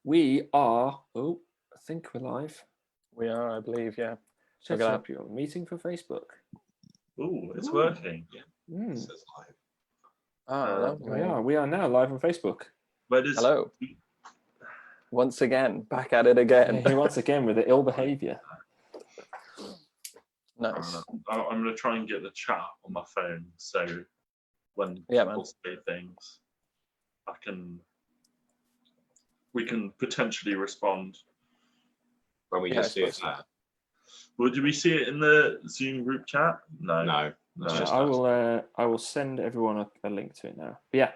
We are. Oh, I think we're live. We are, I believe, yeah. Set up your meeting for Facebook. Ooh, it's working. Mm. It says live. We are now live on Facebook. Hello. Once again, back at it again. Once again with the ill behaviour. Nice. I'm going to try and get the chat on my phone, so when people say things, we can potentially respond. When we just see it there. Well, did we see it in the Zoom group chat? No. I will send everyone a link to it now. But yeah,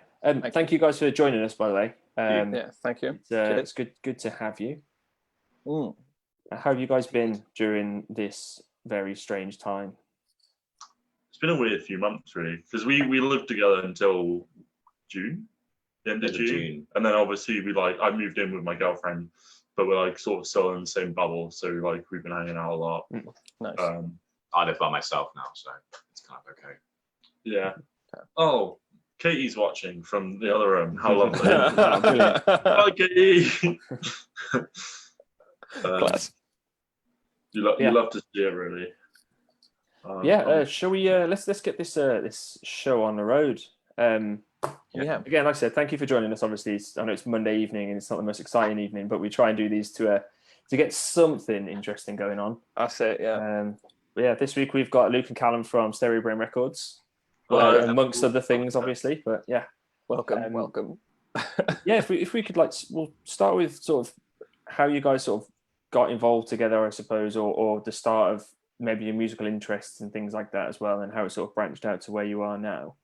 thank you guys for joining us, by the way. Thank you. It's good to have you. How have you guys been during this very strange time? It's been a weird few months, really, because we lived together until June, the end of June, and then obviously I moved in with my girlfriend, but we're sort of still in the same bubble, so we've been hanging out a lot. Nice. I live by myself now, so it's kind of okay. Yeah. Oh, Katie's watching from the other room. How lovely! Hi, Katie. Class. You love to see it, really. Shall we? Let's get this show on the road. Again, like I said, thank you for joining us. Obviously, I know it's Monday evening and it's not the most exciting evening, but we try and do these to get something interesting going on. That's it. Yeah. This week we've got Luke and Calum from Stereo Brain Records, amongst other things, obviously. But yeah, welcome. If we could we'll start with sort of how you guys sort of got involved together, I suppose, or the start of maybe your musical interests and things like that as well, and how it sort of branched out to where you are now.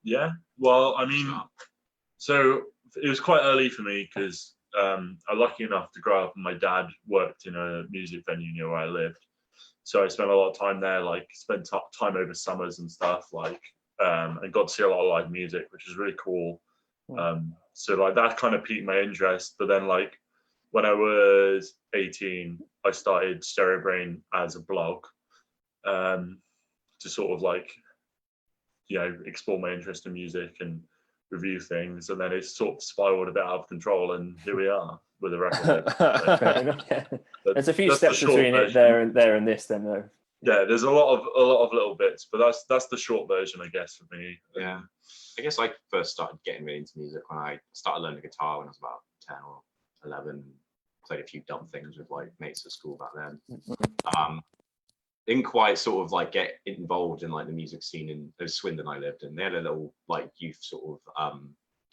Yeah, well, I mean, so it was quite early for me because I'm lucky enough to grow up and my dad worked in a music venue near where I lived. So I spent a lot of time there, spent time over summers and stuff, and got to see a lot of live music, which is really cool. So that kind of piqued my interest. But then when I was 18, I started Stereo Brain as a blog to sort of explore my interest in music and review things. And then it sort of spiraled a bit out of control, and here we are with a record. Fair enough, yeah. There's a few steps between it there and this, then, though. Yeah, there's a lot of little bits, but that's the short version, I guess, for me. Yeah, I guess I first started getting really into music when I started learning guitar when I was about 10 or 11. Played a few dumb things with mates at school back then. Didn't quite sort of get involved in the music scene in Swindon I lived in. They had a little youth sort of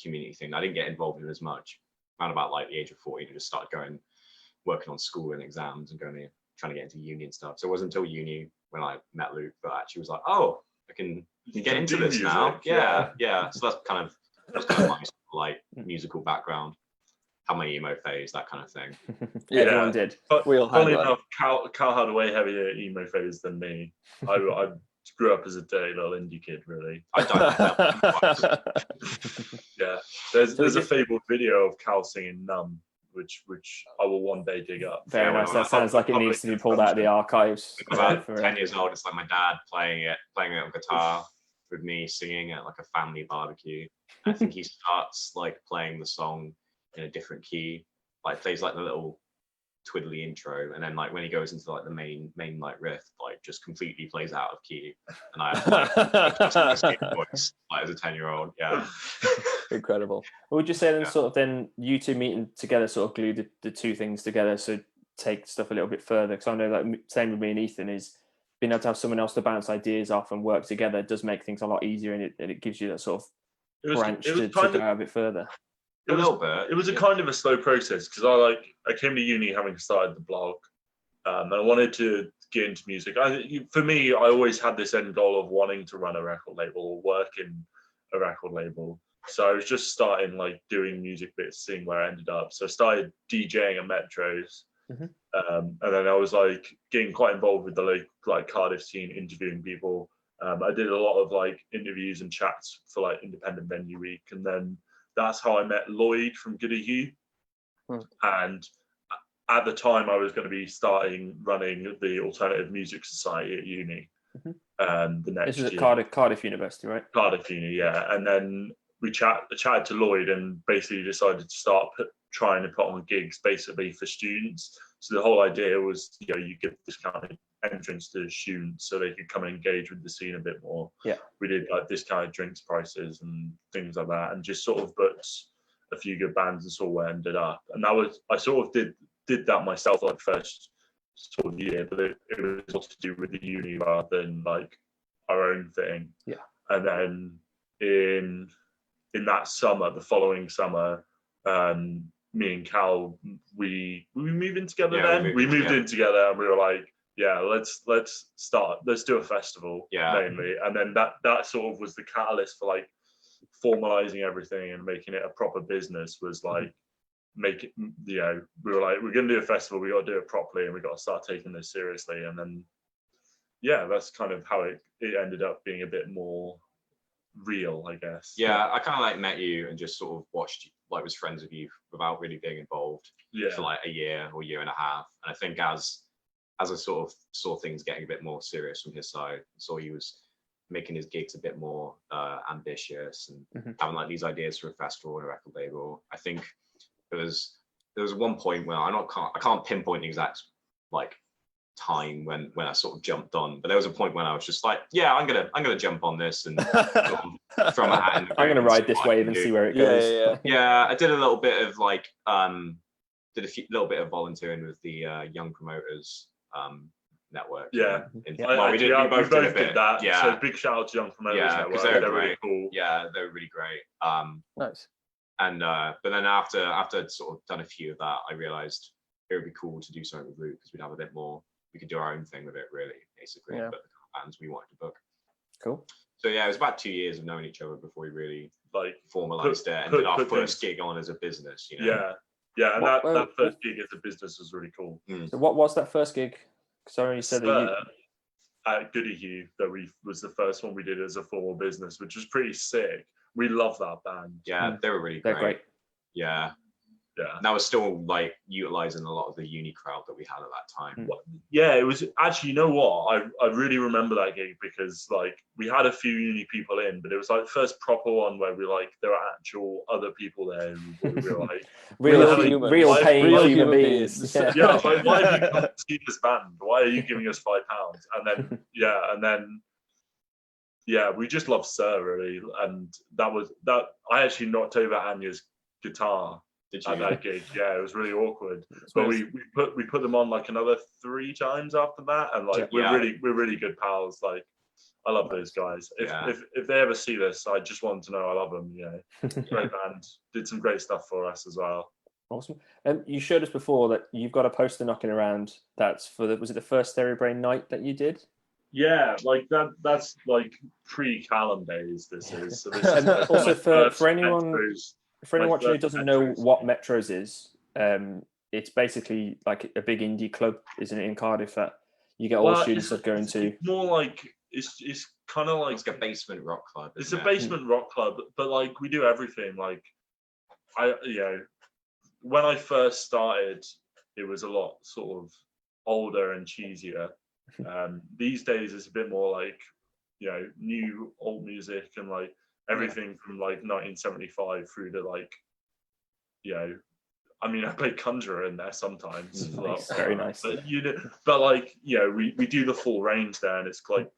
community thing. I didn't get involved in as much. Around about the age of 14, I just started working on school and exams and trying to get into uni and stuff. So it wasn't until uni when I met Luke that I actually was I can get into this music now. Yeah. So that's kind of my musical background. Had my emo phase, that kind of thing. Everyone did. But funny enough, Cal had a way heavier emo phase than me. I grew up as a dirty little indie kid, really. I Yeah. There's a fabled video of Cal singing Numb, which I will one day dig up. Very nice. That sounds like it needs to be pulled out of the archives. About 10 years old, it's my dad playing it on guitar with me singing at a family barbecue. I think he starts playing the song in a different key, plays the little twiddly intro, and then when he goes into the main riff, just completely plays out of key, and I have just voice as a 10-year-old. Yeah. Incredible. What would you say then? Sort of then you two meeting together sort of glue the two things together, so take stuff a little bit further, because I know same with me and Ethan is being able to have someone else to bounce ideas off and work together does make things a lot easier, and it gives you that sort of branch to go a bit further. It was a kind of a slow process because I came to uni having started the blog, and I wanted to get into music. For me, I always had this end goal of wanting to run a record label or work in a record label. So I was just starting doing music bits, seeing where I ended up. So I started DJing at Metros, and then I was getting quite involved with the Cardiff scene, interviewing people. I did a lot of interviews and chats for Independent Venue Week, and then that's how I met Lloyd from Good Hue. And at the time, I was going to be running the Alternative Music Society at uni. The next year. This is at Cardiff University, right? Cardiff Uni, yeah. And then we chatted to Lloyd and basically decided to start trying to put on gigs basically for students. So the whole idea was, you know, you give discounted entrance to students so they could come and engage with the scene a bit more. Yeah. We did like discounted drinks prices and things like that, and just sort of booked a few good bands and saw where it ended up. And that was, I sort of did that myself like first sort of year, but it was all to do with the uni rather than like our own thing. Yeah. And then in that summer, the following summer, me and Cal, we moved in together. Yeah, then we moved in together, and we were like, yeah, let's do a festival, mainly. And then that sort of was the catalyst for like formalizing everything and making it a proper business. Was like make it, you know, we were like, we're gonna do a festival, we got to do it properly, and we got to start taking this seriously. And then yeah, that's kind of how it ended up being a bit more real, I guess. Yeah, I kind of like met you and just sort of watched, like, was friends with you without really being involved for like a year or year and a half. And I think as I sort of saw things getting a bit more serious from his side, saw he was making his gigs a bit more ambitious and having like these ideas for a festival and a record label. I think there was one point where I can't pinpoint the exact like time when I sort of jumped on, but there was a point when I was just like, yeah, I'm gonna jump on this and sort of throw my hat in the I'm gonna ring ride this wave and see where it goes. Yeah, I did a little bit of like little bit of volunteering with the Young Promoters network. We both did that. Yeah, so big shout out to Young Promoters network. They're really cool. Yeah, they're really great. Nice. And but then after I'd sort of done a few of that, I realized it would be cool to do something with Luke, because we'd have a bit more, we could do our own thing with it, really, basically. But the bands we wanted to book. Cool. So yeah, it was about 2 years of knowing each other before we really like formalized it and did our first gig on as a business, you know? Yeah, and that first gig as a business was really cool. So what was that first gig? Sorry, you said that at Goody Hue, was the first one we did as a formal business, which was pretty sick. We love that band. Yeah, they were really They're great. Yeah. And that was still like utilizing a lot of the uni crowd that we had at that time. Yeah, it was actually, you know what? I really remember that gig because like we had a few uni people in, but it was like the first proper one where we like there were actual other people there who we were like real paying human beings. Yeah, like, why have you come to see this band? Why are you giving us £5? And then we just loved Sir really, and that I actually knocked over Anya's guitar at that gig. Yeah, it was really awkward. But we put them on like another 3 times after that, and like we're really good pals. Like I love those guys. If they ever see this, I just want to know I love them. Great band, did some great stuff for us as well. Awesome. You showed us before that you've got a poster knocking around. That's for was it the first Stereo Brain night that you did? Yeah, like that's like pre-Calum days. This is. So this and is also for anyone. For anyone watching who doesn't know what Metros is, it's basically like a big indie club, isn't it, in Cardiff that you get all students that go into? It's more like it's kind of like a basement rock club. It's a basement rock club, but like we do everything. Like when I first started, it was a lot sort of older and cheesier. These days it's a bit more like new old music and like everything from like 1975 through to like I mean I play Conjurer in there sometimes. Very nice. But like we do the full range there, and it's like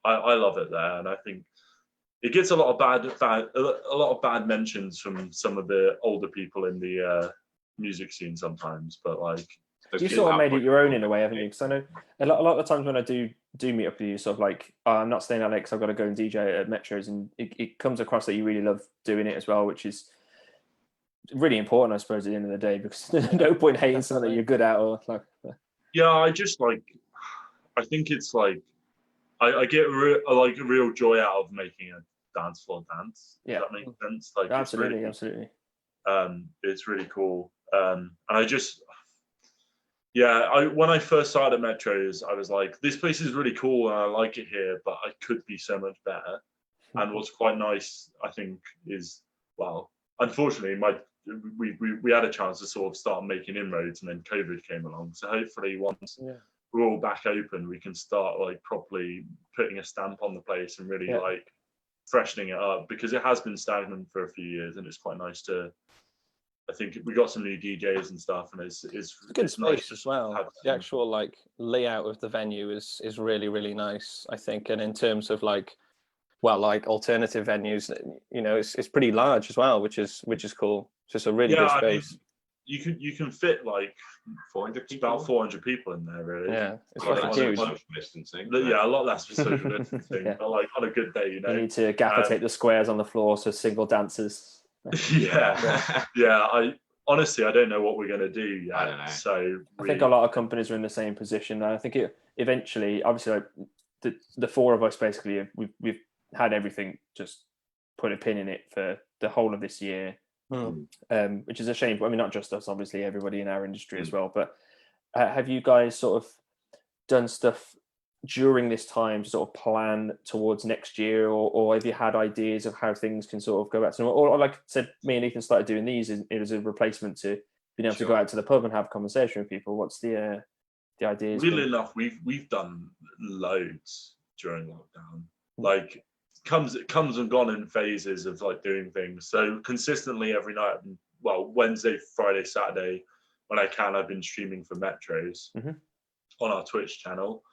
I love it there, and I think it gets a lot of bad mentions from some of the older people in the music scene sometimes, but like you sort of made it your own in a way, haven't you? Because I know a lot of the times when I do meet up with you, sort of like I'm not staying out late because I've got to go and DJ at Metros, and it comes across that you really love doing it as well, which is really important, I suppose, at the end of the day, because there's no point hating something that you're good at or like. Yeah, I just like. I think it's like I get a real joy out of making a dance floor dance. Yeah, does that make sense? Like absolutely. It's really cool, and I just. Yeah, when I first started at Metros, I was like, this place is really cool and I like it here, but I could be so much better. And what's quite nice, I think, is, well, unfortunately, we had a chance to sort of start making inroads, and then COVID came along. So hopefully once we're all back open, we can start like properly putting a stamp on the place and really like freshening it up, because it has been stagnant for a few years, and it's quite nice to I think we got some new DJs and stuff, and it's a good it's nice space to as well. have The some- actual like layout of the venue is really, really nice, I think. And in terms of like, well, like alternative venues, you know, it's pretty large as well, which is cool. It's just a really good I mean, space. you can fit like 400 it's about people. 400 people in there, really. Yeah, it's Well, fucking that's huge. Social distancing. Yeah, a lot less for social distancing, Yeah. but like on a good day, you You know. need to gaffer tape the squares on the floor so single dancers. Yeah, yeah. I honestly, I don't know what we're gonna do yet. I don't know. So I think a lot of companies are in the same position. And I think it eventually, obviously, like the four of us basically, we've had everything just put a pin in it for the whole of this year, which is a shame. I mean, not just us, obviously, everybody in our industry as well. But have you guys sort of done stuff during this time to sort of plan towards next year, or have you had ideas of how things can sort of go back to normal? Or like I said, me and Ethan started doing these as a replacement to being able to go out to the pub and have a conversation with people. What's the ideas? Really enough, we've done loads during lockdown. Like comes and gone in phases of like doing things. So consistently every night, well, Wednesday, Friday, Saturday, when I can, I've been streaming for Metros on our Twitch channel.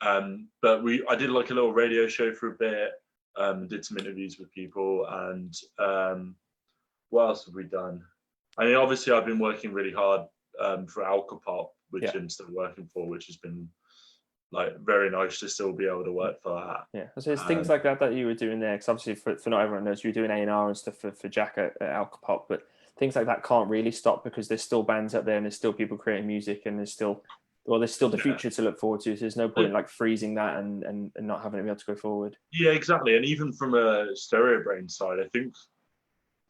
But I did like a little radio show for a bit, did some interviews with people, and what else have we done? I mean, obviously I've been working really hard for Alcopop, which I'm still working for, which has been like very nice to still be able to work for that. Yeah, so it's things like that you were doing there, because obviously for not everyone knows, you were doing A&R and stuff for Jack at Alcopop, but things like that can't really stop because there's still bands out there and there's still people creating music, and there's still the future to look forward to. So there's no point like freezing that and not having it be able to go forward. Yeah, exactly. And even from a Stereo Brain side, I think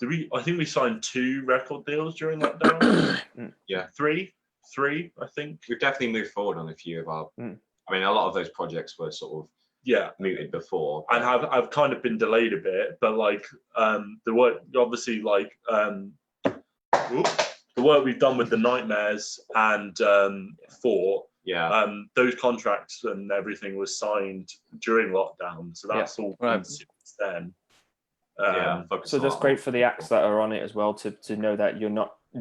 we signed 2 record deals during lockdown. Yeah, three, I think. we've definitely moved forward on a few of our. I mean, a lot of those projects were sort of mooted before, and have kind of been delayed a bit. But like the work, obviously, like the work we've done with the Nightmares and Fort. Yeah. Those contracts and everything was signed during lockdown, so that's all been since then. So that's great for the acts that are on it as well to know that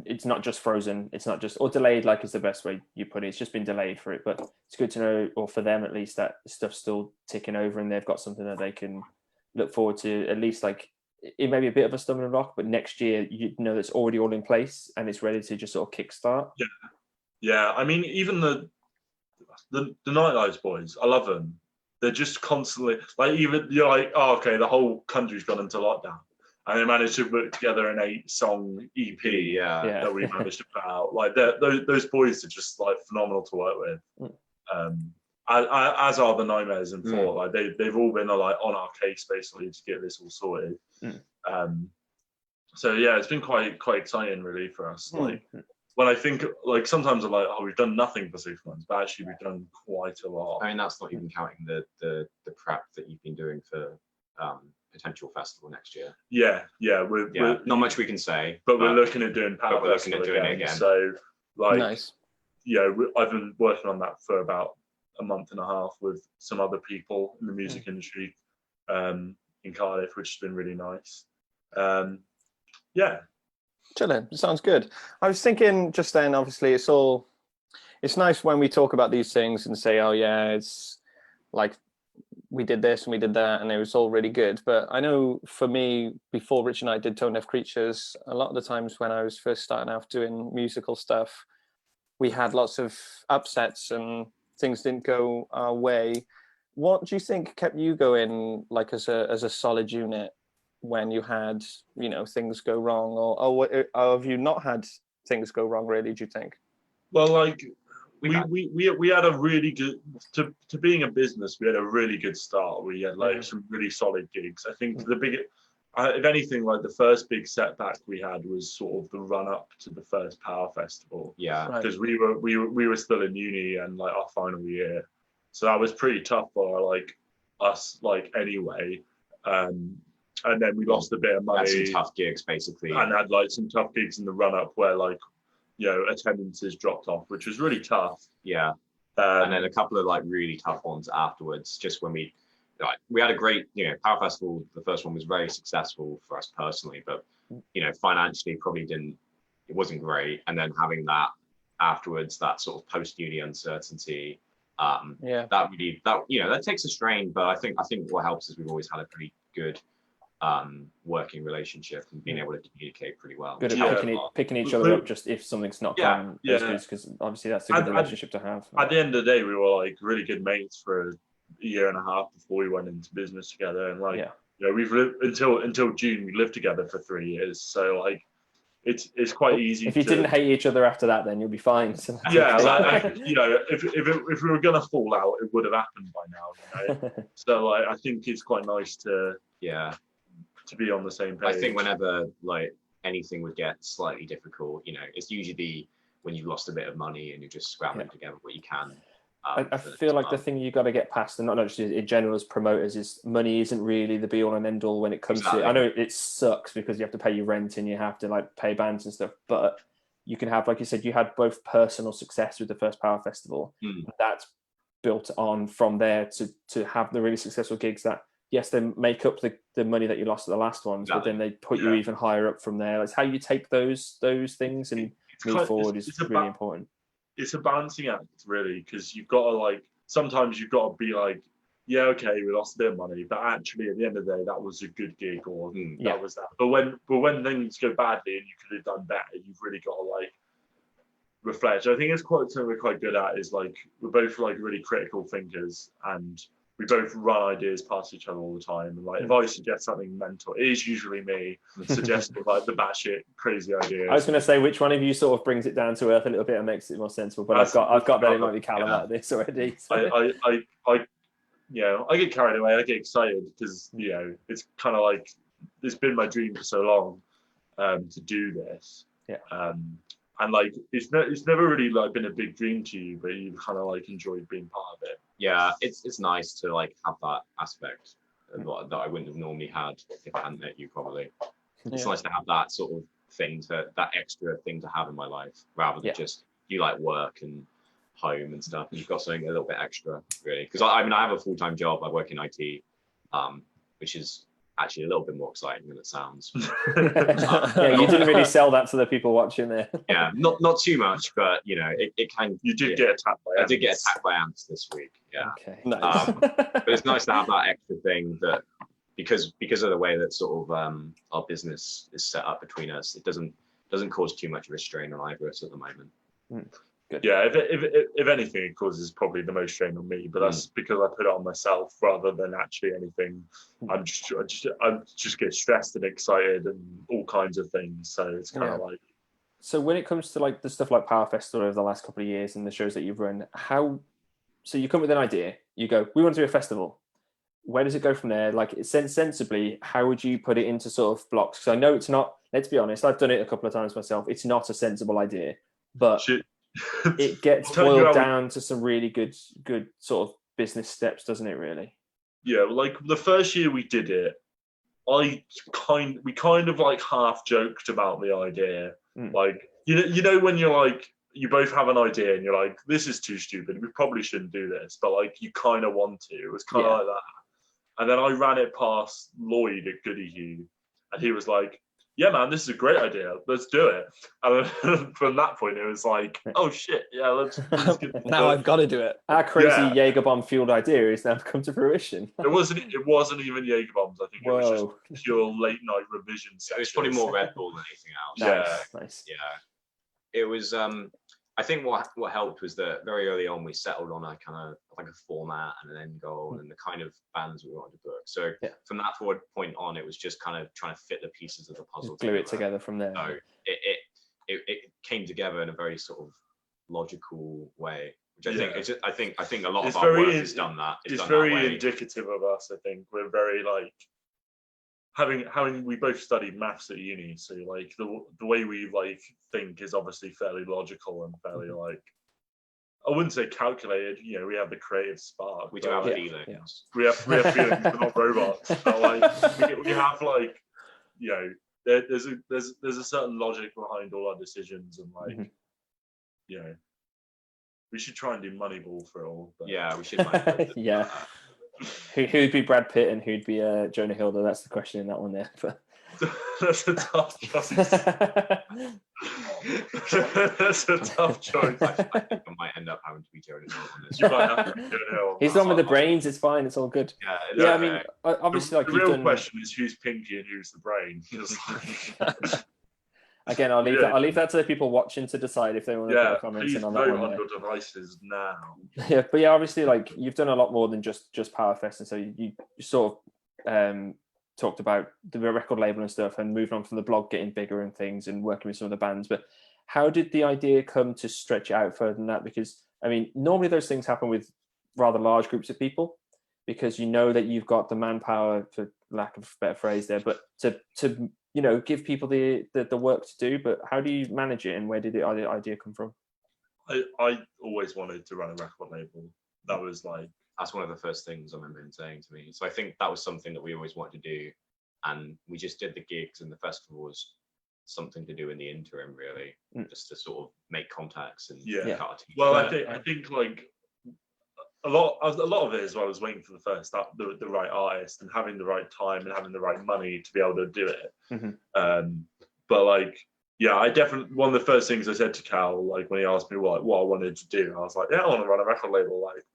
it's not just frozen, it's not just, or delayed, like is the best way you put it. It's just been delayed for it, but it's good to know, or for them at least, that stuff's still ticking over and they've got something that they can look forward to. At least like it may be a bit of a stumbling block, but next year you know that's already all in place and it's ready to just sort of kickstart. Yeah. I mean, even the Nightlives boys, I love them. They're just constantly like, even you're like, oh, okay, the whole country's gone into lockdown, and they managed to put together an 8-song EP that we managed to put out. Like those boys are just like phenomenal to work with. As are the Nightmares and Fort. Like they've all been like on our case basically to get this all sorted. So yeah, it's been quite exciting really for us. Like when I think, like sometimes I'm like, oh, we've done nothing for 6 months, but actually we've done quite a lot. I mean, that's not even counting the prep that you've been doing for potential festival next year. Yeah, we're not much we can say, but we're looking at doing Pwer we're looking Festival at doing it again. So like, Nice. I've been working on that for about a month and a half with some other people in the music industry in Cardiff, which has been really nice. Chilling. Sounds good. I was thinking just then, obviously it's nice when we talk about these things and say, oh yeah, it's like we did this and we did that and it was all really good. But I know for me, before Rich and I did Tone Deaf Creatures, a lot of the times when I was first starting out doing musical stuff, we had lots of upsets and things didn't go our way. What do you think kept you going, like as a solid unit, when you had, things go wrong, or have you not had things go wrong really, do you think? Well, like we had a really good, to being a business, we had a really good start. We had like some really solid gigs. I think the biggest, if anything, like the first big setback we had was sort of the run up to the first Pwer Festival. Yeah, because we were still in uni and like our final year, so that was pretty tough for like us, like anyway. And then we lost a bit of money. Had some tough gigs basically, and had like some tough gigs in the run up where like attendances dropped off, which was really tough. Yeah, and then a couple of like really tough ones afterwards. Just when we had a great Pwer Festival. The first one was very successful for us personally, but financially probably didn't it wasn't great, and then having that afterwards, that sort of post-uni uncertainty, that takes a strain. But I think what helps is we've always had a pretty good working relationship and being able to communicate pretty well. Good at picking each other up just if something's not going as good, because obviously that's a good relationship to have. At the end of the day, we were like really good mates for a year and a half before we went into business together, and like we've lived until June. We lived together for 3 years, so like it's quite easy. If you didn't hate each other after that, then you'll be fine. So if we were gonna fall out, it would have happened by now. So like I think it's quite nice to be on the same page. I think whenever like anything would get slightly difficult, it's usually when you've lost a bit of money and you're just scrabbling together what you can. I feel like the thing you got to get past, and not just in general as promoters, is money isn't really the be all and end all when it comes to it. I know it sucks because you have to pay your rent and you have to like pay bands and stuff, but you can have, like you said, you had both personal success with the first Pwer Festival. That's built on from there to have the really successful gigs that, yes, they make up the money that you lost at the last ones, but then they put you even higher up from there. It's how you take those things and move forward is really important. It's a balancing act, really, because you've got to sometimes you've got to be like, yeah, okay, we lost a bit of money, but actually at the end of the day, that was a good gig, or that was that. But when things go badly and you could have done better, you've really got to reflect. I think it's something we're quite good at is we're both really critical thinkers, and we both run ideas past each other all the time. And if I suggest something mental, it is usually me suggesting the batshit crazy ideas. I was going to say, which one of you sort of brings it down to earth a little bit and makes it more sensible? But I've got that it might be Calum out of this already. So. I get carried away. I get excited because it's kind of it's been my dream for so long to do this. Yeah. And it's never really been a big dream to you, but you've kind of enjoyed being part of it. Yeah, it's nice to have that aspect that I wouldn't have normally had if I hadn't met you. Probably it's nice to have that sort of thing, that extra thing to have in my life, rather than just you work and home and stuff, and you've got something a little bit extra, really. Because I have a full-time job. I work in IT, which is actually a little bit more exciting than it sounds. You didn't really sell that to the people watching there. Yeah, not too much, but it can. You did get attacked by ants. I did get attacked by ants this week. Yeah. Okay. Nice. But it's nice to have that extra thing that because of the way that sort of our business is set up between us, it doesn't cause too much of a strain on either of us at the moment. Good. Yeah, if anything, it causes probably the most strain on me, but that's because I put it on myself rather than actually anything. I just get stressed and excited and all kinds of things. So it's kind of So when it comes to the stuff like Pwer Festival over the last couple of years and the shows that you've run, so you come with an idea, you go, we want to do a festival. Where does it go from there? Sensibly, how would you put it into sort of blocks? Because I know it's not. Let's be honest, I've done it a couple of times myself. It's not a sensible idea, but. It gets boiled down to some really good sort of business steps, doesn't it? Really? Yeah, the first year we did it, we kind of half joked about the idea. When you're you both have an idea and you're like, this is too stupid, we probably shouldn't do this, but you kind of want to. It was kind of like that. And then I ran it past Lloyd at Goody Hue, and he was like, yeah, man, this is a great idea. Let's do it. And then from that point, it was oh shit, yeah, let's get now I've got to do it. Our crazy Jaeger bomb fueled idea is now come to fruition. It wasn't even Jaeger bombs. I think it was just pure late night revision sessions. It was probably more Red Bull than anything else. Nice. Yeah. It was. I think what helped was that very early on we settled on a kind of a format and an end goal and the kind of bands we wanted to book. So from that point on, it was just kind of trying to fit the pieces of the puzzle. Glue it together from there. So it came together in a very sort of logical way, which I think a lot of our work has done that. It's very indicative of us. I think we're very having we both studied maths at uni, so the way we think is obviously fairly logical and fairly I wouldn't say calculated. We have the creative spark. We do have feelings. We have feelings. We're not robots. But we have there's a certain logic behind all our decisions, and we should try and do Moneyball for it all. But. Yeah, we should. Yeah. Who'd be Brad Pitt and who'd be Jonah Hill? That's the question in that one there. But That's a tough choice. That's a tough choice. I think I might end up having to be Jonah Hill on this. You might have to be Jonah Hill. He's the one with the brains. It's fine. It's all good. Yeah, Yeah, I okay. mean, obviously, like the you've real done. question is who's Pinky and who's the brain. Again, I'll leave Yeah. I'll leave that to the people watching to decide if they want to put a comments please in on that vote one. on Yeah. your devices now. Yeah, but yeah, obviously, like you've done a lot more than just Pwer Fest, and so you sort of talked about the record label and stuff, and moving on from the blog, getting bigger and things, and working with some of the bands. But how did the idea come to stretch it out further than that? Because I mean, normally those things happen with rather large groups of people, because you know that you've got the manpower, for lack of a better phrase there, but to give people the work to do. But how do you manage it, and where did the idea come from? I always wanted to run a record label. That was like, That's one of the first things I remember him saying to me. So I think that was something that we always wanted to do, and we just did the gigs, and the festival was something to do in the interim, really, just to sort of make contacts and cut our teeth. well, I think like a lot of it is I was waiting for the right artist and having the right time and having the right money to be able to do it. But like, yeah, I definitely, one of the first things I said to Cal, like when he asked me what I wanted to do, I was like, yeah, I want to run a record label, like,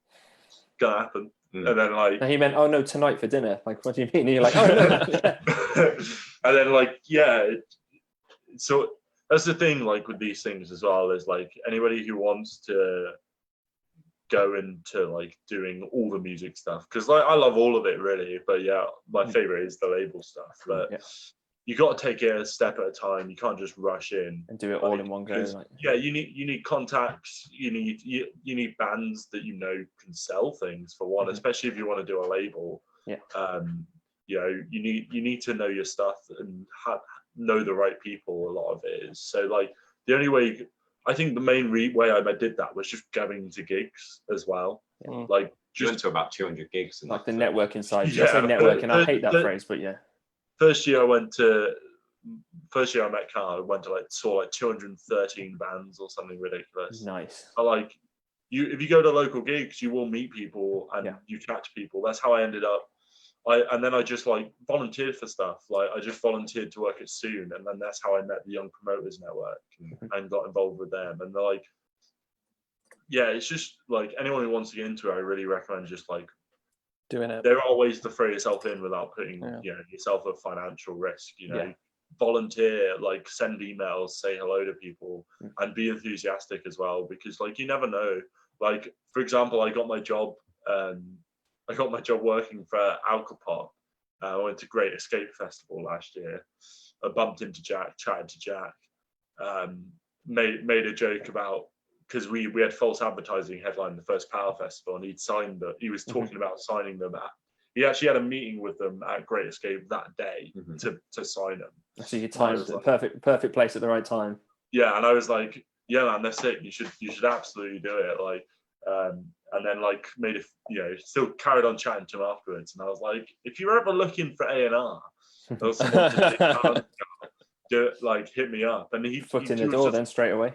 gonna happen. And then like, and he meant, oh no, tonight for dinner. Like, what do you mean? And you're like, oh no. And then like, yeah, so that's the thing, like with these things as well, is like anybody who wants to go into like doing all the music stuff, because like I love all of it really, but yeah, my favorite is the label stuff. But you got to take it a step at a time. You can't just rush in and do it all in one go. Like. Yeah, you need contacts. You need bands that can sell things for one, especially if you want to do a label. Yeah. You need to know your stuff and know the right people. A lot of it is so like the only way. I think the main way I did that was just going to gigs as well. Yeah. Like just went to about 200 gigs. Like the networking side. Yeah, I say networking. I hate that phrase, but yeah. First year I met Carl, I went to saw 213 bands or something ridiculous. Nice. But like if you go to local gigs, you will meet people and you chat to people. That's how I ended up. And then I just like volunteered for stuff. Like I just volunteered to work at Soon, and then that's how I met the Young Promoters Network and got involved with them. And like, yeah, it's just like anyone who wants to get into it, I really recommend just like doing it. There are ways to throw yourself in without putting yourself at financial risk. Volunteer, like send emails, say hello to people, and be enthusiastic as well, because like you never know. Like for example, I got my job working for Alcopop. I went to Great Escape Festival last year. I bumped into Jack, chatted to Jack, made a joke about, because we had false advertising headline the first Pwer Festival, and he was talking about signing them he actually had a meeting with them at Great Escape that day to sign them. So you timed the perfect place at the right time. Yeah, and I was like, yeah, man, that's it. You should absolutely do it. Like, and then like made it, still carried on chatting to him afterwards. And I was like, if you're ever looking for A&R or someone to do it, like hit me up. And he foot in the door then straight away.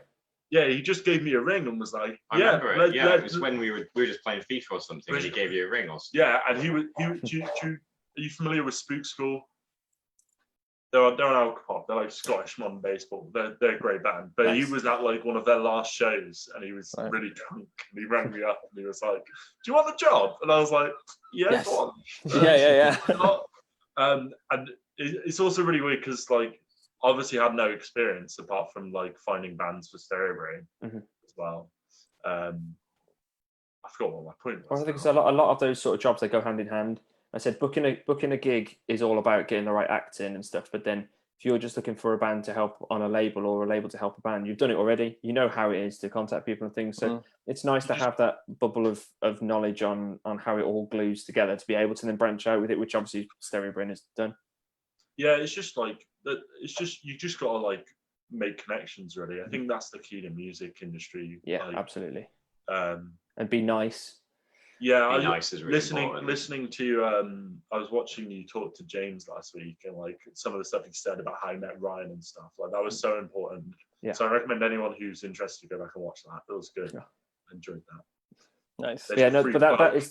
Yeah, he just gave me a ring and was like, I remember it. It was when we were just playing FIFA or something, and he gave you a ring or something. Yeah, and are you familiar with Spook School? They're an Alcopop. They're like Scottish modern baseball. They're a great band. But he was at like one of their last shows, and he was really drunk. And he rang me up, and he was like, "Do you want the job?" And I was like, "Yeah, yes. go on." Yeah. And it's also really weird because like obviously had no experience apart from like finding bands for Stereo Brain as well. I forgot what my point was. Well, I think it's a lot of those sort of jobs, they go hand in hand. I said booking a gig is all about getting the right acts in and stuff, but then if you're just looking for a band to help on a label or a label to help a band, you've done it already. You know how it is to contact people and things. So it's nice to have that bubble of knowledge on how it all glues together to be able to then branch out with it, which obviously Stereo Brain has done. Yeah, it's just like that. It's just you just gotta like make connections. Really, I think that's the key to music industry. Yeah, like, absolutely. And be nice. Yeah, nice is really listening to I was watching you talk to James last week, and like some of the stuff he said about how he met Ryan and stuff, like that was so important. Yeah. So I recommend anyone who's interested to go back and watch that. It was good. Yeah. I enjoyed that. Nice. There's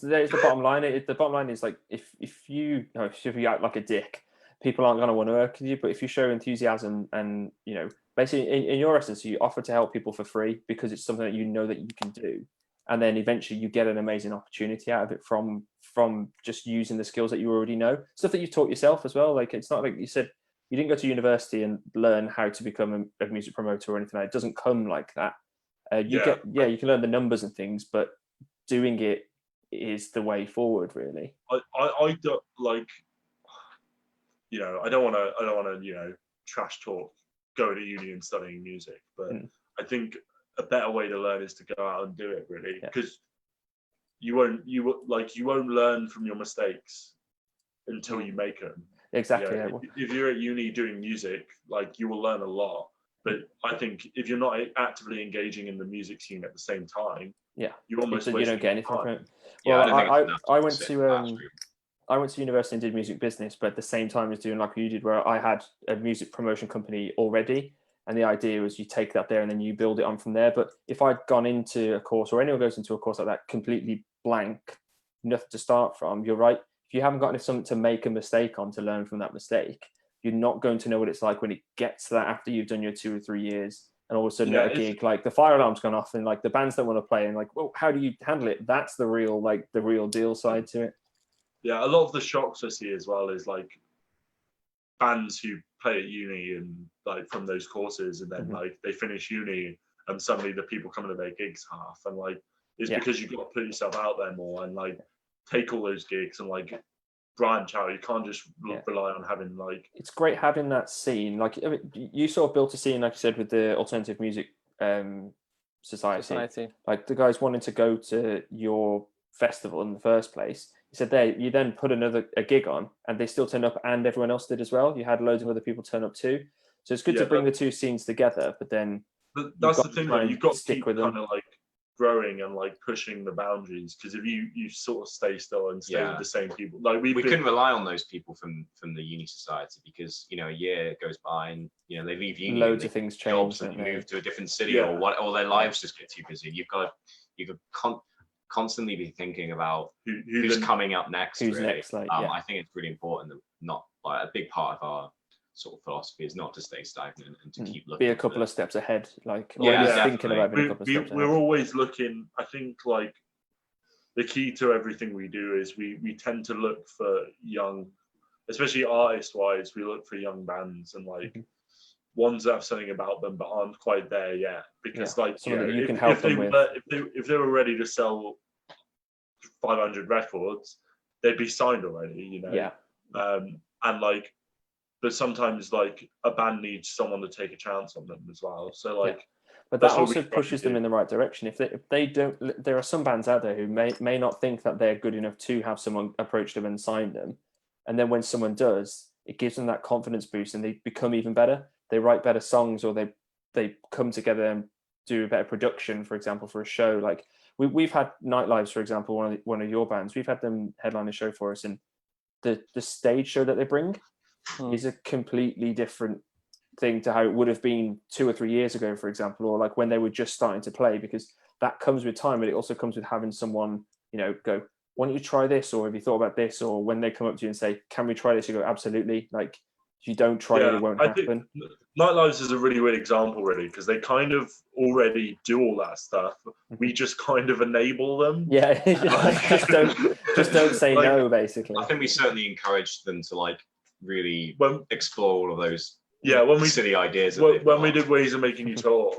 that is the bottom line. The bottom line is like if you act like a dick, people aren't going to want to work with you. But if you show enthusiasm and, you know, basically in your essence, you offer to help people for free because it's something that you know that you can do. And then eventually you get an amazing opportunity out of it from just using the skills that you already know, stuff that you taught yourself as well. Like, it's not like you said, you didn't go to university and learn how to become a music promoter or anything like that. It doesn't come like that. You can learn the numbers and things, but doing it is the way forward, really. I don't like, you know, I don't want to, you know, trash talk going to uni and studying music, but I think a better way to learn is to go out and do it, really, because you won't learn from your mistakes until you make them. Exactly. You know, if you're at uni doing music, like, you will learn a lot. But I think if you're not actively engaging in the music scene at the same time, you almost you don't get anything from it. Yeah, Well, I went to university and did music business, but at the same time as doing like you did, where I had a music promotion company already, and the idea was you take that there and then you build it on from there. But if I'd gone into a course, or anyone goes into a course like that completely blank, nothing to start from, you're right. If you haven't got something to make a mistake on, to learn from that mistake, you're not going to know what it's like when it gets to that after you've done your 2 or 3 years, and all of a sudden at a gig, like the fire alarm's gone off and like the bands don't want to play, and like, well, how do you handle it? That's the real deal side to it. Yeah, a lot of the shocks I see as well is like bands who play at uni and like from those courses, and then like they finish uni and suddenly the people coming to their gigs half, and like it's because you've got to put yourself out there more and like take all those gigs and like branch out. You can't just rely on having like. It's great having that scene. Like, I mean, you sort of built a scene, like you said, with the alternative music society. Like the guys wanting to go to your festival in the first place. You said you then put a gig on, and they still turned up, and everyone else did as well. You had loads of other people turn up too. So it's good to bring the two scenes together. But then that's the thing, though. You've got to keep kind of like growing and like pushing the boundaries, because if you sort of stay still and stay with the same people, like we couldn't rely on those people from the uni society, because you know a year goes by and you know they leave uni, loads of things change, and move to a different city, or their lives just get too busy. You could constantly be thinking about who's coming up next. Who's really. next? Like, I think it's really important that not like a big part of our sort of philosophy is not to stay stagnant and to keep looking. Be a couple of steps ahead, like thinking about being a couple of steps ahead. We're always looking. I think like the key to everything we do is we tend to look for young, especially artist-wise. We look for young bands and like ones that have something about them but aren't quite there yet. Because like you can help them with. If they were ready to sell 500 records, they'd be signed already. You know. Yeah. And like. But sometimes, like, a band needs someone to take a chance on them as well. So, like, but that also pushes them in the right direction. If they don't, there are some bands out there who may not think that they're good enough to have someone approach them and sign them, and then when someone does, it gives them that confidence boost, and they become even better. They write better songs, or they come together and do a better production, for example, for a show. Like we've had Nightlives, for example, one of your bands. We've had them headline a show for us, and the stage show that they bring is a completely different thing to how it would have been 2 or 3 years ago, for example, or like when they were just starting to play, because that comes with time, but it also comes with having someone, you know, go, why don't you try this? Or have you thought about this? Or when they come up to you and say, can we try this? You go, absolutely. Like, if you don't try it won't happen. Nightlives is a really weird example, really, because they kind of already do all that stuff. We just kind of enable them. Yeah, just don't say like, no, basically. I think we certainly encourage them to like really explore all of those silly ideas. When we did Ways of Making You Talk,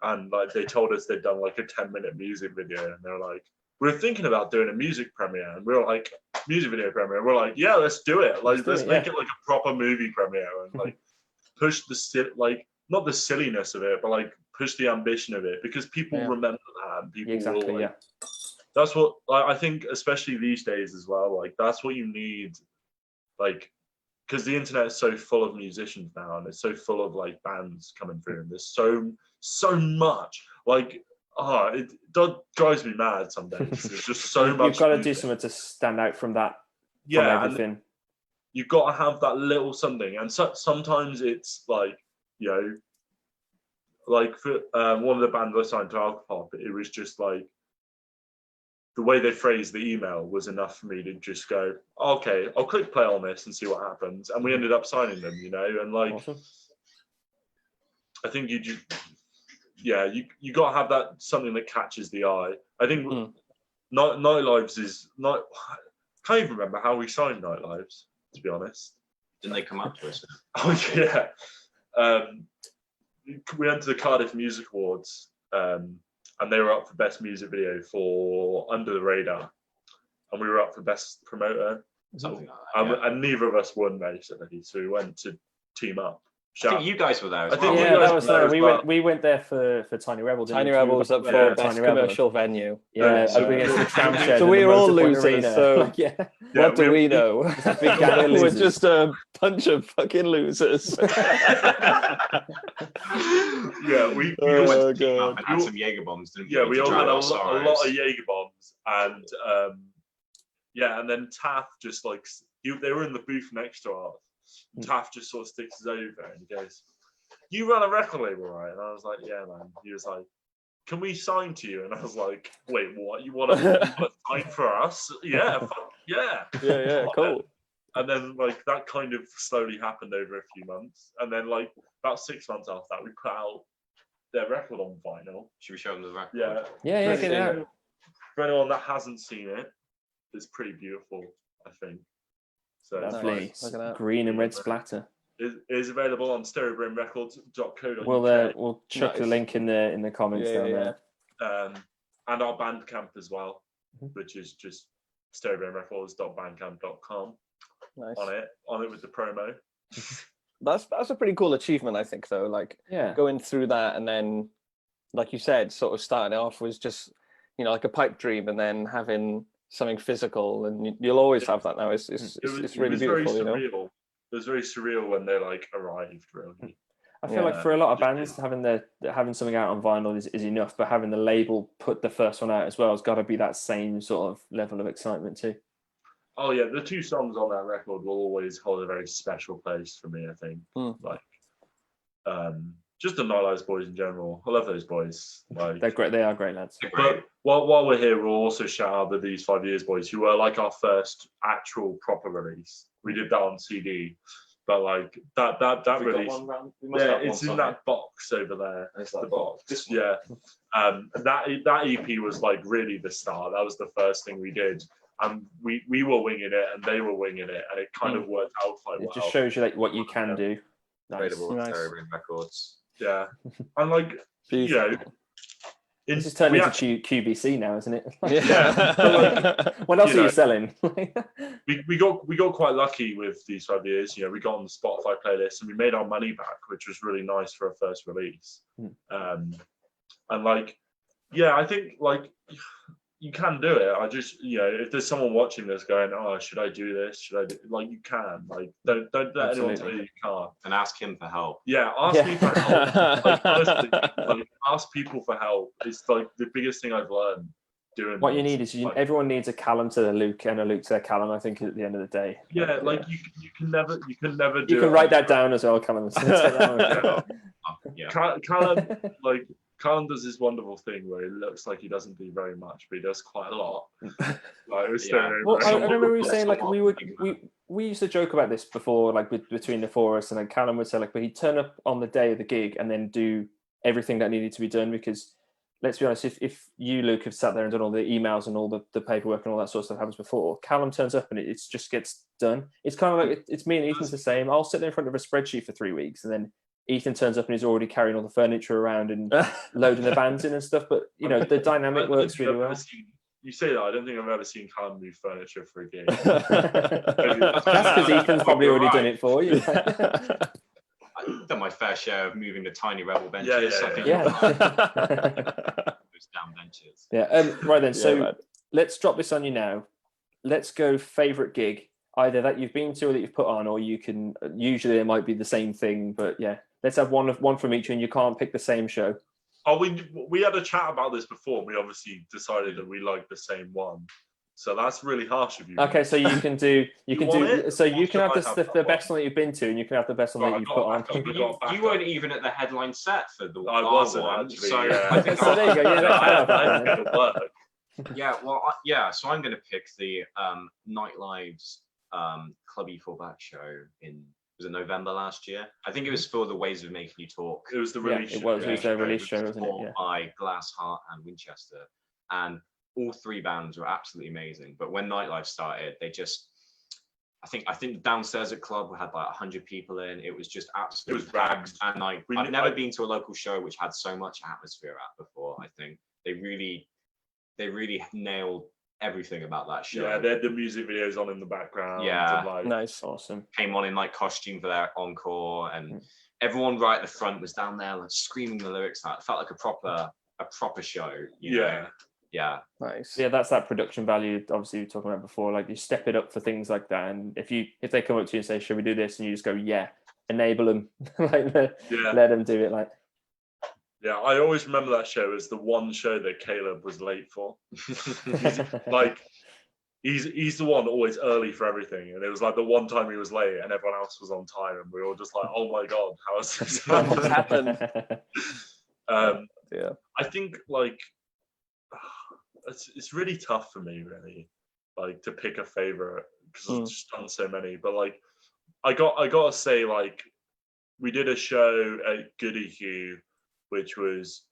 and like they told us they'd done like a 10-minute music video, and they're like, we're thinking about doing a music premiere, and we were like, music video premiere. We're like, yeah, let's do it. Like, let's make it like a proper movie premiere, and like push not the silliness of it, but like push the ambition of it, because people remember that, and people will. Like, that's what I think, especially these days as well. Like, that's what you need, like. Because the internet is so full of musicians now, and it's so full of like bands coming through, and there's so much. Like, it drives me mad some days. There's just so much. You've got to do something to stand out from that. Yeah, from everything. You've got to have that little something, and sometimes it's like, you know, like for one of the bands I signed to Alcopop, it was just like the way they phrased the email was enough for me to just go, okay, I'll click play on this and see what happens. And we ended up signing them, you know, and like, Awesome. I think you got to have that something that catches the eye. I think Night Lives is not. I can't even remember how we signed Night Lives, to be honest. Didn't they come up to us? Oh yeah, we went to the Cardiff Music Awards, and they were up for best music video for Under the Radar, and we were up for best promoter. Something like that. And neither of us won basically, so we went to team up. I think you guys were there. As well. Yeah, that was there. We went there for Tiny Rebel. Tiny Rebel was up for best commercial venue. Yeah, against the tram shed. So we were all losers. So what do we know? We're just a bunch of fucking losers. Yeah, we went to team up and had some Jaeger bombs. Didn't we? Yeah, we all had a lot of Jaeger bombs, and and then Taff just like they were in the booth next to ours. Taff just sort of sticks us over and he goes, "You run a record label, right?" And I was like, "Yeah, man." He was like, "Can we sign to you?" And I was like, "Wait, what? You want to sign for us?" Yeah, yeah, cool. And then like that kind of slowly happened over a few months, and then like about 6 months after that, we put out their record on vinyl. Should we show them the record? Yeah. Get it out. For anyone that hasn't seen it, it's pretty beautiful, I think. So lovely. Green and red splatter. It is available on stereobrainrecords.co.uk. We'll chuck the link in the comments down there. And our Bandcamp as well, which is just stereobrainrecords.bandcamp.com. Nice. On it with the promo. That's a pretty cool achievement, I think, though. Like going through that and then, like you said, sort of starting off was just, like a pipe dream, and then having something physical, and you'll always have that now. It's really beautiful. It was very surreal when they like arrived. Really, I feel like for a lot of bands, having something out on vinyl is enough, but having the label put the first one out as well has got to be that same sort of level of excitement too. Oh yeah, the two songs on that record will always hold a very special place for me. I think, just the Night Lives boys in general. I love those boys. Like, they're great. They are great lads. But while we're here, we'll also shout out the These 5 Years boys, who were like our first actual proper release. We did that on CD, but like that release, it's in that box over there. It's the box. That EP was like really the start. That was the first thing we did. And we were winging it, and they were winging it, and it kind of worked out quite well. It just shows you like what you can do. Available on Stereobrain Records. Yeah, and like this is turning into QVC now, isn't it? Yeah. What else are you selling? we got quite lucky with These 5 Years. We got on the Spotify playlist, and we made our money back, which was really nice for a first release. And like, I think like you can do it. I just, if there's someone watching this going, "Oh, should I do this? Should I do?" Like, you can. Like, don't let anyone tell you you can't. And ask him for help. Yeah, ask me for help. Like, honestly, like, ask people for help. It's like the biggest thing I've learned doing. What you need is everyone needs a Calum to the Luke and a Luke to a Calum. I think at the end of the day. Yeah, you can never do. You can write that down as well, Calum. Calum, like. Calum does this wonderful thing where it looks like he doesn't do very much, but he does quite a lot. I remember you saying like we used to joke about this before, like between the four of us, and then Calum would say like, but he'd turn up on the day of the gig and then do everything that needed to be done, because let's be honest, if you, Luke, have sat there and done all the emails and all the paperwork and all that sort of stuff happens before, Calum turns up and it just gets done. It's kind of like it's me and Ethan's the same. I'll sit there in front of a spreadsheet for 3 weeks, and then Ethan turns up and he's already carrying all the furniture around and loading the bands in and stuff. But the dynamic works really well. You say that, I don't think I've ever seen Calum move furniture for a gig. That's because Ethan's probably already done it for you. I've done my fair share of moving the Tiny Rebel benches. Those damn benches. Right then. So let's drop this on you now. Let's go favourite gig, either that you've been to or that you've put on, or you can. Usually it might be the same thing, but let's have one from each, and you can't pick the same show. Oh, we had a chat about this before, and we obviously decided that we like the same one. So that's really harsh of you. Okay, so you can do you can have the best one that you've been to, and you can have the best one that you've put on. You weren't even at the headline set for the I wasn't one, actually. so Yeah. I think so there you go. Yeah, that work. Yeah, well, so I'm going to pick the Nightlive's Club E4 show was it November last year? I think it was for the Ways of Making You Talk. It was the release. It was their release show, wasn't it? Yeah. By Glass, Heart, and Winchester, and all three bands were absolutely amazing. But when Nightlife started, they just, I think the downstairs at club had like 100 people in. It was just absolutely. It was rags. And I've never been to a local show which had so much atmosphere at before. I think they really nailed everything about that show. Yeah, they had the music videos on in the background. Yeah, and, like, Nice. Awesome. came on in like costume for their encore, and everyone right at the front was down there like screaming the lyrics out. It felt like a proper show. You know? Yeah. Nice. Yeah, that's that production value. Obviously, we were talking about before. Like, you step it up for things like that, and if they come up to you and say, "Should we do this?" and you just go, "Yeah," enable them, like let them do it. Like, yeah, I always remember that show as the one show that Caleb was late for. He's the one always early for everything, and it was like the one time he was late and everyone else was on time, and we were all just like, "Oh my god, how has this happened?" Yeah. I think like it's really tough for me, really, like to pick a favorite because I've just done so many. But like, I gotta say, like, we did a show at Goody Hue, which was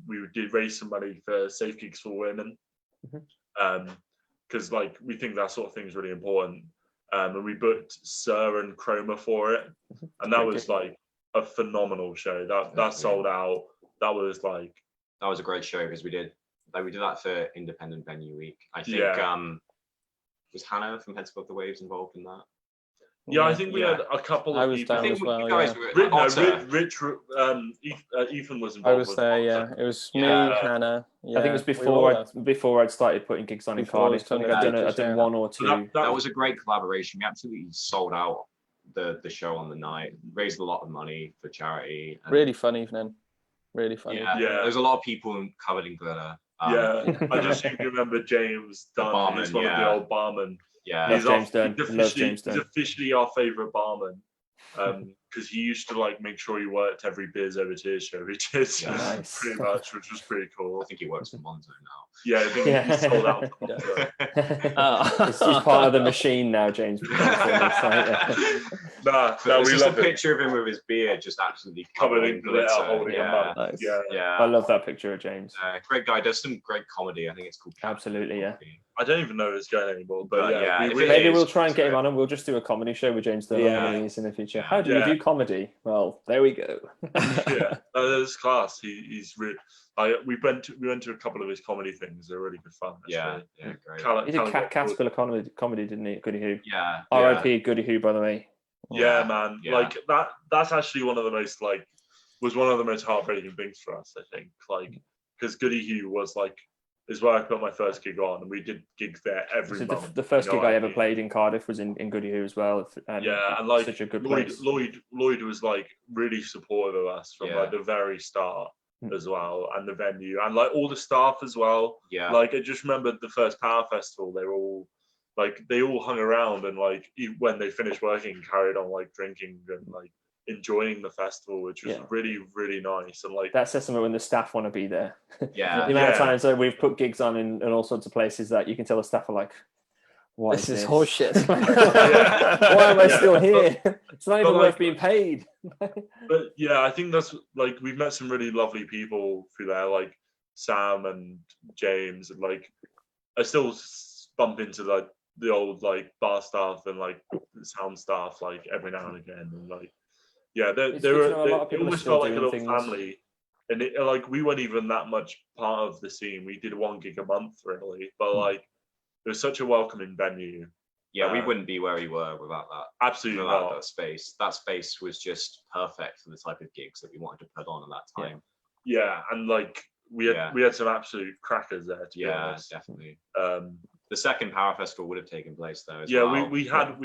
we did raise some money for Safe Gigs for Women, because like we think that sort of thing is really important, and we booked Sir and Chroma for it, and that was like a phenomenal show. That sold out. That was a great show because we did that for Independent Venue Week. I think was Hannah from Heads Above the Waves involved in that? Yeah, I think we had a couple of people. I was down as well. Ethan was involved. I was there. Yeah, it was me, Hannah. Yeah, I think it was before I'd started putting gigs on in Cardiff. I think I'd done one or two. That was a great collaboration. We absolutely sold out the show on the night. Raised a lot of money for charity. Really fun evening. Really funny. Yeah, there's a lot of people covered in glitter. I just seem to remember James Dunn. He's one of the old barmen. Yeah, he's officially our favourite barman. Because he used to like make sure he worked every Beers Over Tears show, which is pretty much, which was pretty cool. I think he works for Monzo now. Yeah, I think he's sold out for Monzo. He's part of the machine now, James. We love a picture of him with his beard just absolutely covered in glitter, holding him up. Nice. Yeah. I love that picture of James. Great guy. Does some great comedy. I think it's called. Absolutely, yeah. I don't even know if it's going anymore, but maybe we'll try and get him on, and we'll just do a comedy show with James Dunn in the future. How do you view comedy? Well, there we go. That's class. He's really. We went to a couple of his comedy things. They're really good fun. Actually. Yeah, great. He did Casper comedy, didn't he? Goody Hoo. Yeah. R.I.P. Goody Hoo, by the way. Yeah, man. Yeah. Like that's actually one of the most heartbreaking things for us, I think. Like, because Goody Hoo was like, is where I put my first gig on, and we did gigs there every month. The first gig I ever played in Cardiff was in Goody Hoo as well. And like such a good Lloyd was like really supportive of us from like the very start as well, and the venue and like all the staff as well. Yeah, like I just remember the first Pwer Festival, they all hung around and like when they finished working, carried on like drinking and like enjoying the festival, which was really, really nice. And like that says something when the staff want to be there. Yeah. The amount of times that we've put gigs on in all sorts of places that you can tell the staff are like, what this is horseshit. Why am I still here? It's not even worth being paid. But yeah, I think that's like we've met some really lovely people through there, like Sam and James, and like I still bump into like the old like bar staff and like sound staff like every now and again, and like it almost felt like a little family, and like we weren't even that much part of the scene. We did one gig a month really, but like it was such a welcoming venue. Yeah, we wouldn't be where we were without that. Absolutely not. That space. That space was just perfect for the type of gigs that we wanted to put on at that time. Yeah, and like we had some absolute crackers there. To be honest. Definitely. The second Pwer Festival would have taken place though. We had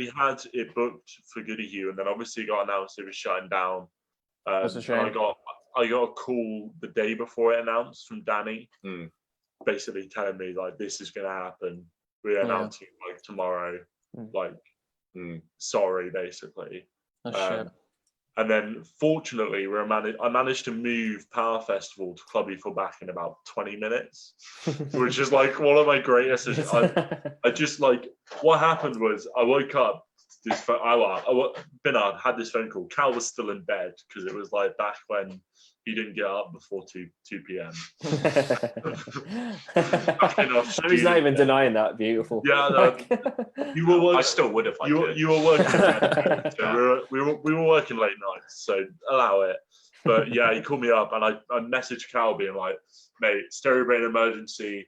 it booked for Goody Hue, and then obviously it got announced it was shutting down. That's a shame. I got a call the day before it announced from Danny, basically telling me like this is going to happen. We're announcing like tomorrow. Like, sorry, basically. That's shit. And then, fortunately, I managed to move Pwer Festival to Club E for back in about 20 minutes, which is like one of my greatest. I just like, what happened was I woke up. Bernard had this phone call. Cal was still in bed because it was like back when he didn't get up before 2 p.m. So he's not even denying that. Beautiful. Yeah, no, you were working, I still would if I could. You were working. So we were working late nights, so allow it. But yeah, he called me up and I messaged Cal being like, "Mate, stereo brain emergency.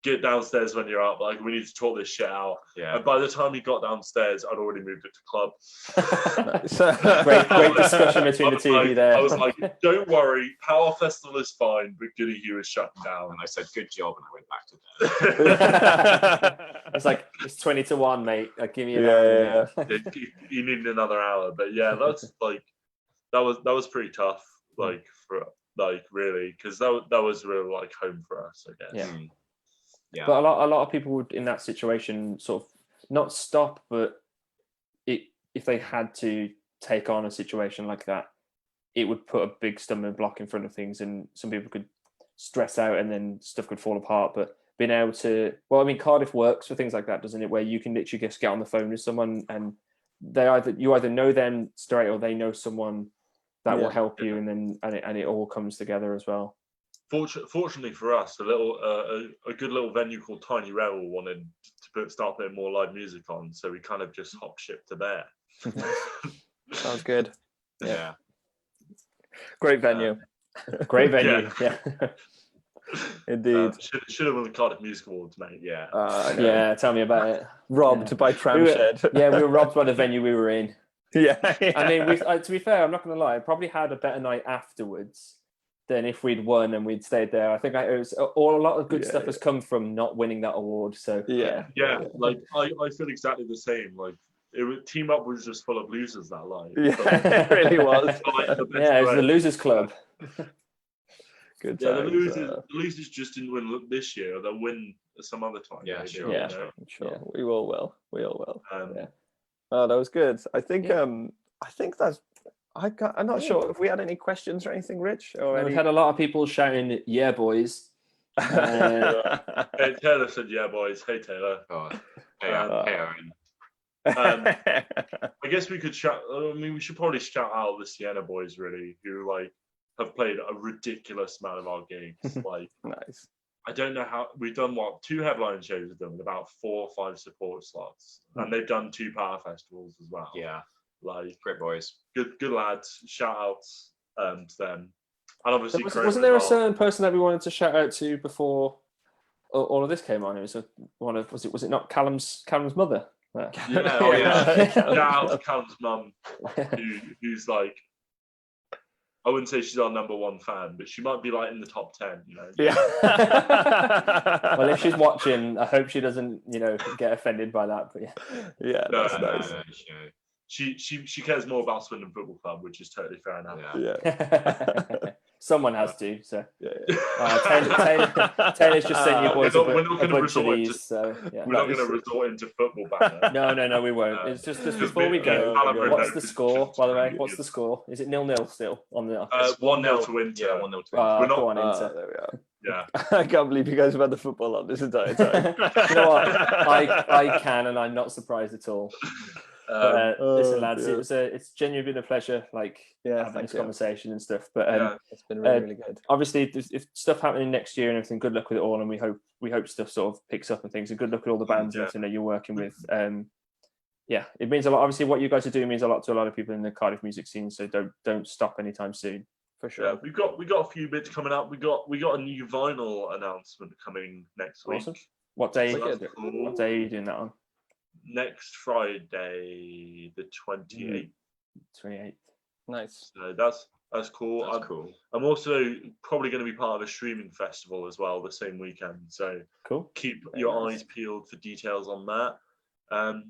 Get downstairs when you're up. Like, we need to talk this shit out." Yeah. And by the time he got downstairs, I'd already moved it to club. great discussion between the two of you there. I was like, "Don't worry, Pwer Festival is fine, but Goody Hugh is shutting down." And I said, "Good job," and I went back to bed. It's like, it's 20-1, mate. Like, give me an Yeah. hour. You need another hour, but yeah, that's like that was pretty tough. Like for like really, because that was real like home for us, I guess. Yeah. Yeah. But a lot of people would in that situation sort of not stop, but if they had to take on a situation like that, it would put a big stumbling block in front of things, and some people could stress out, and then stuff could fall apart. But being able to, well, I mean, Cardiff works for things like that, doesn't it? Where you can literally just get on the phone with someone, and you either know them straight, or they know someone that will help you, and then and it all comes together as well. Fortunately for us, a good little venue called Tiny Rebel wanted to start putting more live music on, so we kind of just hop ship to there. Sounds good. Yeah. Great venue. Great venue. Yeah. Indeed. Should have won the Cardiff Music Awards, mate. Yeah. Yeah, tell me about it. Robbed by Tramshed. We were robbed by the venue we were in. Yeah. I mean, to be fair, I'm not going to lie, I probably had a better night afterwards than if we'd won and we'd stayed there. I think it was a lot of good stuff has come from not winning that award. So yeah. Like I feel exactly the same. Like Team Up was just full of losers that night. Yeah, it really was. It was the losers club. Good yeah, times, the losers just didn't win this year. They'll win some other time. Yeah, maybe, sure. Yeah, you know? sure. Yeah. We all will. We all will. Yeah. Oh, that was good. I think Yeah. I think that's I'm not sure if we had any questions or anything, Rich. Or We've had a lot of people shouting, "Yeah, boys." Hey, Taylor said, "Yeah, boys." Hey, Taylor. Oh, hey, Aaron. I guess we could shout. I mean, we should probably shout out the Sienna boys, really, who like have played a ridiculous amount of our gigs. Like, Nice. I don't know how we've done 2 headline shows with them, with about 4 or 5 support slots, and they've done 2 Pwer Festivals as well. Yeah. Like, Great boys. good lads. Shout outs to them. And obviously, Wasn't there a certain person that we wanted to shout out to before all of this came on? It was was it not Calum's mother? Yeah, oh yeah. Shout out to Calum's mum, who's like, I wouldn't say she's our #1 fan, but she might be like in the top 10, you know. Yeah. Well, if she's watching, I hope she doesn't, get offended by that. But Yeah, that's nice. No. She cares more about Swindon Football Club, which is totally fair enough. Yeah. Someone has to. So Yeah. Taylor's just sent you boys We're not a gonna bunch of resort these. into- So yeah. We're not going to resort into football banner. No, we won't. It's just before we go. What's the score, by the way? What's the score? Is it 0-0 still on the? 1-0 to Inter. Yeah, 1-0 to Inter. We're not- Go on, Inter. There we are. Yeah. I can't believe you guys have had the football on this entire time. You know what? I can, and I'm not surprised at all. Listen, lads, dear. it's genuinely been a pleasure, having thank this you. conversation and stuff. But It's been really good. obviously, if stuff happening next year and everything, good luck with it all, and we hope stuff sort of picks up and things. And good luck with all the bands and everything that you're working with. It means a lot. Obviously, what you guys are doing means a lot to a lot of people in the Cardiff music scene. So don't stop anytime soon. For sure. Yeah, we got a few bits coming up. We got a new vinyl announcement coming next week. Awesome. What day? So that's cool. What day are you doing that on? Next Friday, the 28th. 28th. Nice. So that's cool. That's cool. I'm also probably going to be part of a streaming festival as well the same weekend. So Cool. keep Very your nice. eyes peeled for details on that. And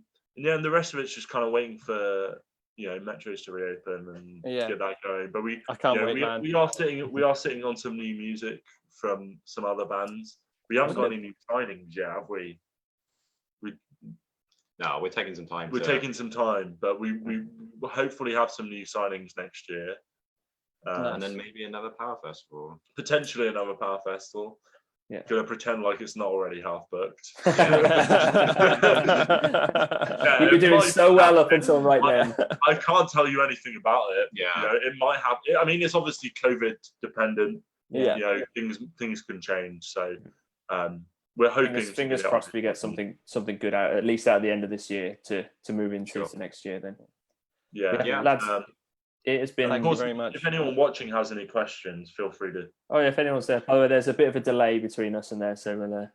the rest of it's just kind of waiting for metros to reopen and get that going. But I can't wait, man. we are sitting on some new music from some other bands. We haven't got any new signings yet, have we? No, we're taking some time. We're taking some time, but we will hopefully have some new signings next year. And then maybe another Pwer Festival. Potentially another Pwer Festival. Yeah. Gonna pretend like it's not already half booked. We were doing so well up until right then. I can't tell you anything about it. Yeah. You know, it might have. I mean, it's obviously COVID dependent. Yeah. You know, things can change. So, we're hoping. Fingers crossed we get something good out, at least at the end of this year, to move into the next year. Then. Yeah. Lads. It has been. Thank you very much. If anyone watching has any questions, feel free to. Oh yeah, if anyone's there. By the way, there's a bit of a delay between us and there, so we'll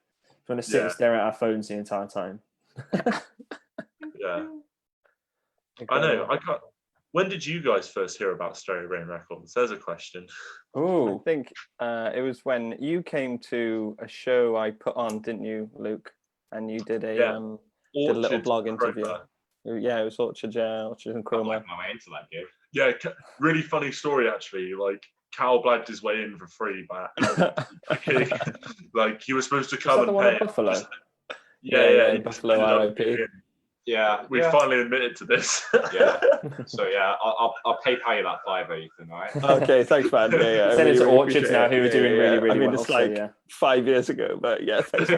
going to sit and stare at our phones the entire time. Yeah. I know. I can't. When did you guys first hear about Stereo Brain Records? There's a question. I think it was when you came to a show I put on, didn't you, Luke? And you did did a little blog interview. Yeah, it was Orchard and Chroma. I worked my way into that gig. Yeah, really funny story actually. Like Cal blagged his way in for free by like he was supposed to come and pay. Buffalo? Yeah, Buffalo RIP. Yeah, we finally admitted to this. Yeah. So yeah, I'll PayPal you that $5, Ethan. All right. Okay, thanks, man. Yeah. Send it to Orchards now, who are doing really, really I mean, well. it's like 5 years ago, but yeah. Thanks,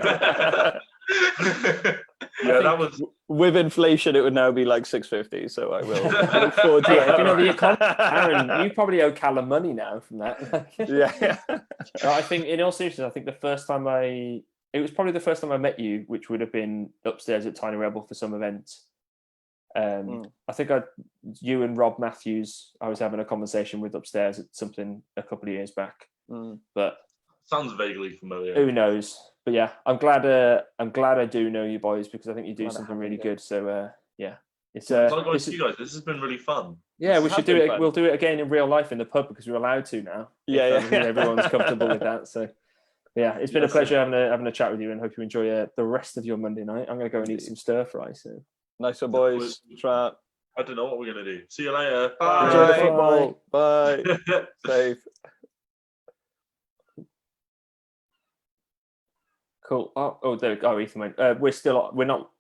yeah, that was with inflation. It would now be like $6.50. So I will look forward to it. If you know the economy, Aaron, you probably owe Calum money now from that. Yeah. I think, in all seriousness, I think it was probably the first time I met you, which would have been upstairs at Tiny Rebel for some event. I think you and Rob Matthews, I was having a conversation with upstairs at something a couple of years back. But sounds vaguely familiar. Who knows? But yeah, I'm glad I do know you boys, because I think you do something really good. So yeah, it's likewise to you guys. This has been really fun. Yeah, we should do it. We'll do it again in real life in the pub, because we're allowed to now. Everyone's comfortable with that. So yeah, it's been a pleasure having a chat with you, and hope you enjoy the rest of your Monday night. I'm going to go and eat some stir fry. So nice one, boys. I don't know what we're going to do. See you later. Bye. Enjoy the football. Bye. Safe. Cool. There we go. Ethan went. We're not